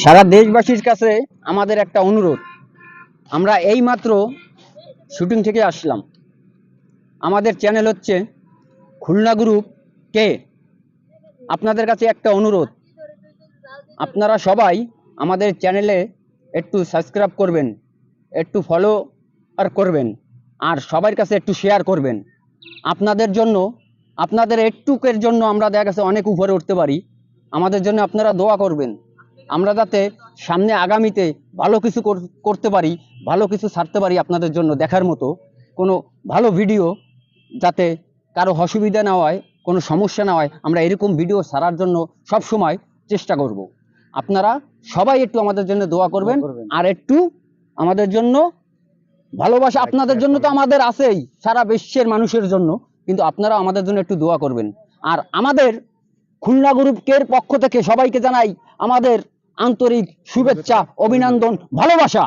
সারা দেশবাসীর কাছে আমাদের একটা অনুরোধ, আমরা এই মাত্র শুটিং থেকে আসলাম। আমাদের চ্যানেল হচ্ছে খুলনা গ্রুপ কে। আপনাদের কাছে একটা অনুরোধ, আপনারা সবাই আমাদের চ্যানেলে একটু সাবস্ক্রাইব করবেন, একটু ফলো আর করবেন, আর সবার কাছে একটু শেয়ার করবেন। আপনাদের জন্য, আপনাদের একটুকের জন্য আমরা দেখা গেছে অনেক উপরে উঠতে পারি। আমাদের জন্য আপনারা দোয়া করবেন, আমরা যাতে সামনে আগামীতে ভালো কিছু করতে পারি, ভালো কিছু ছাড়তে পারি। আপনাদের জন্য দেখার মতো কোনো ভালো ভিডিও, যাতে কারো অসুবিধা না হয়, কোনো সমস্যা না হয়, আমরা এরকম ভিডিও ছাড়ার জন্য সব সময় চেষ্টা করব। আপনারা সবাই একটু আমাদের জন্য দোয়া করবেন, আর একটু আমাদের জন্য ভালোবাসা। আপনাদের জন্য তো আমাদের আছেই, সারা বিশ্বের মানুষের জন্য, কিন্তু আপনারা আমাদের জন্য একটু দোয়া করবেন। আর আমাদের খুলনা গ্রুপের পক্ষ থেকে সবাইকে জানাই আমাদের আন্তরিক শুভেচ্ছা, অভিনন্দন, ভালোবাসা।